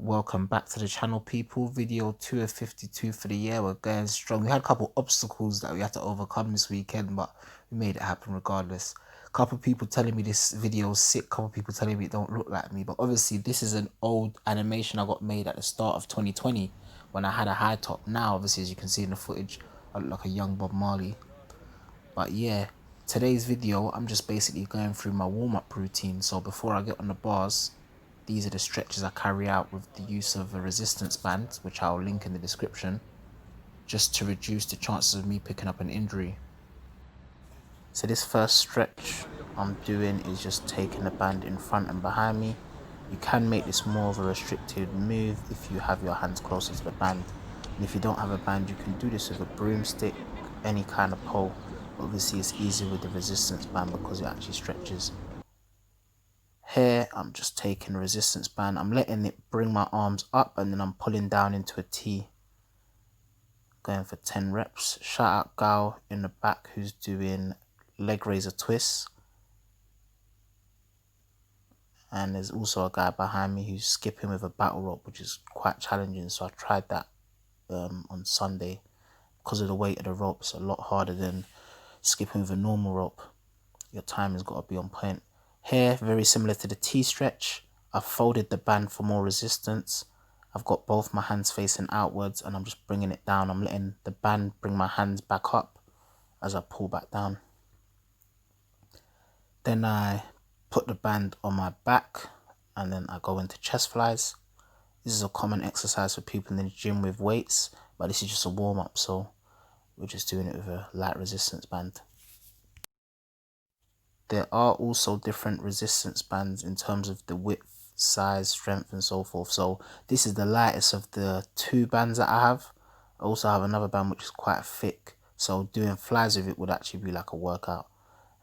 Welcome back to the channel, people. Video 2 of 52 for the year. We're going strong. We had a couple obstacles that we had to overcome this weekend, but we made it happen regardless. A couple people telling me this video is sick, couple people telling me it don't look like me, but obviously this is an old animation I got made at the start of 2020 when I had a high top. Now obviously, as you can see in the footage, I look like a young Bob Marley. But yeah, today's video I'm just basically going through my warm-up routine. So before I get on the bars, these are the stretches I carry out with the use of a resistance band, which I'll link in the description, just to reduce the chances of me picking up an injury. So this first stretch I'm doing is just taking the band in front and behind me. You can make this more of a restricted move if you have your hands closer to the band. And if you don't have a band, you can do this with a broomstick, any kind of pole. Obviously it's easier with the resistance band because it actually stretches. Here I'm just taking a resistance band, I'm letting it bring my arms up and then I'm pulling down into a T, going for 10 reps. Shout out Gal in the back who's doing leg raiser twists, and there's also a guy behind me who's skipping with a battle rope, which is quite challenging. So I tried that on Sunday. Because of the weight of the rope, it's a lot harder than skipping with a normal rope. Your time has got to be on point. Here, very similar to the T stretch, I've folded the band for more resistance. I've got both my hands facing outwards and I'm just bringing it down. I'm letting the band bring my hands back up as I pull back down. Then I put the band on my back and then I go into chest flies. This is a common exercise for people in the gym with weights, but this is just a warm-up, so we're just doing it with a light resistance band. There are also different resistance bands in terms of the width, size, strength and so forth. So this is the lightest of the two bands that I have. I also have another band which is quite thick. So doing flies with it would actually be like a workout.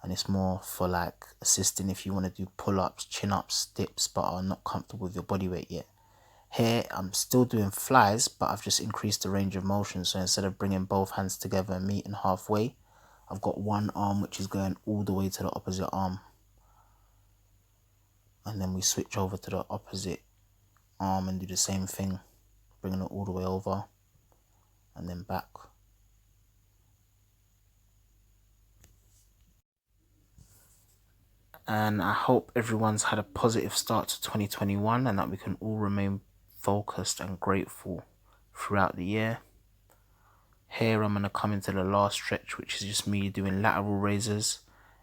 And it's more for like assisting if you want to do pull-ups, chin-ups, dips, but are not comfortable with your body weight yet. Here I'm still doing flies, but I've just increased the range of motion. So instead of bringing both hands together and meeting halfway, I've got one arm which is going all the way to the opposite arm. And then we switch over to the opposite arm and do the same thing, bringing it all the way over and then back. And I hope everyone's had a positive start to 2021 and that we can all remain focused and grateful throughout the year. Here I'm going to come into the last stretch, which is just me doing lateral raises.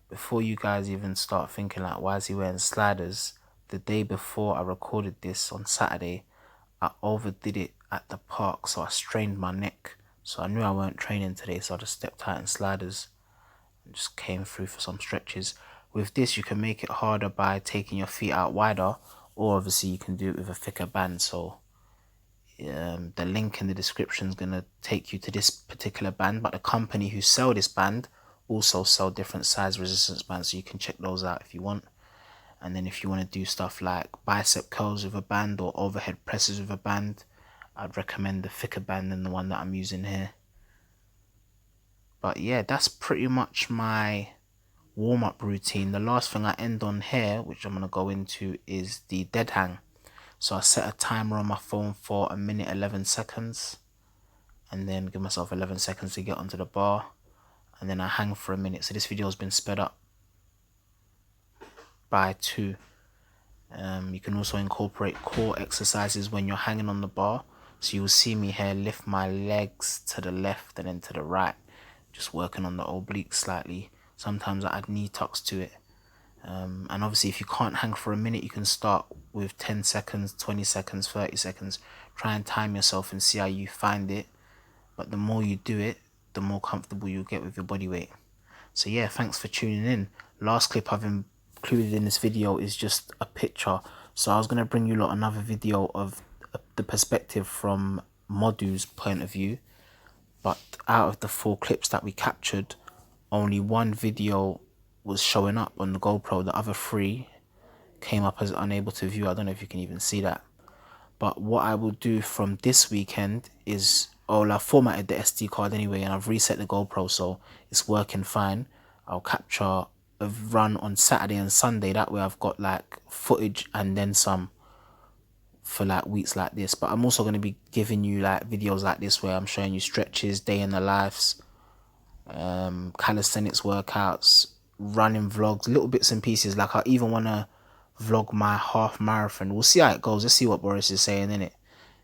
Before you guys even start thinking like, why is he wearing sliders? The day before I recorded this on Saturday, I overdid it at the park, so I strained my neck. So I knew I weren't training today, so I just stepped out in sliders and just came through for some stretches. With this, you can make it harder by taking your feet out wider, or obviously you can do it with a thicker band. So the link in the description is going to take you to this particular band, but the company who sell this band also sell different size resistance bands, so you can check those out if you want. And then if you want to do stuff like bicep curls with a band or overhead presses with a band, I'd recommend the thicker band than the one that I'm using here. But yeah, that's pretty much my warm-up routine. The last thing I end on here, which I'm going to go into, is the dead hang. So I set a timer on my phone for 1 minute 11 seconds and then give myself 11 seconds to get onto the bar, and then I hang for a minute. So this video has been sped up by 2. You can also incorporate core exercises when you're hanging on the bar. So you'll see me here lift my legs to the left and then to the right, just working on the obliques slightly. Sometimes I add knee tucks to it. And obviously if you can't hang for a minute, you can start with 10 seconds, 20 seconds, 30 seconds. Try and time yourself and see how you find it. But the more you do it, the more comfortable you'll get with your body weight. So yeah, thanks for tuning in. Last clip I've included in this video is just a picture. So I was going to bring you lot another video of the perspective from Modu's point of view. But out of the 4 clips that we captured, only 1 video was showing up on the GoPro. The other 3 came up as unable to view. I don't know if you can even see that. But what I will do from this weekend is, I've formatted the SD card anyway and I've reset the GoPro, so it's working fine. I'll capture a run on Saturday and Sunday. That way I've got like footage and then some for like weeks like this. But I'm also going to be giving you like videos like this where I'm showing you stretches, day in the lives, calisthenics workouts, running vlogs, little bits and pieces. Like I even want to vlog my half marathon. We'll see how it goes. Let's see what Boris is saying, innit?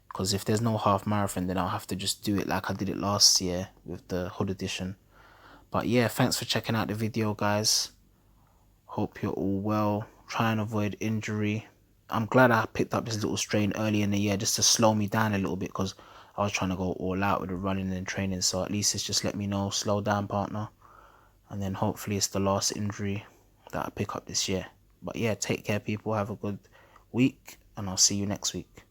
Because if there's no half marathon, then I'll have to just do it like I did it last year with the hood edition. But yeah, thanks for checking out the video, guys. Hope you're all well. Try and avoid injury. I'm glad I picked up this little strain early in the year just to slow me down a little bit, because I was trying to go all out with the running and training. So at least it's just let me know, slow down, partner. And then hopefully it's the last injury that I pick up this year. But yeah, take care, people. Have a good week, and I'll see you next week.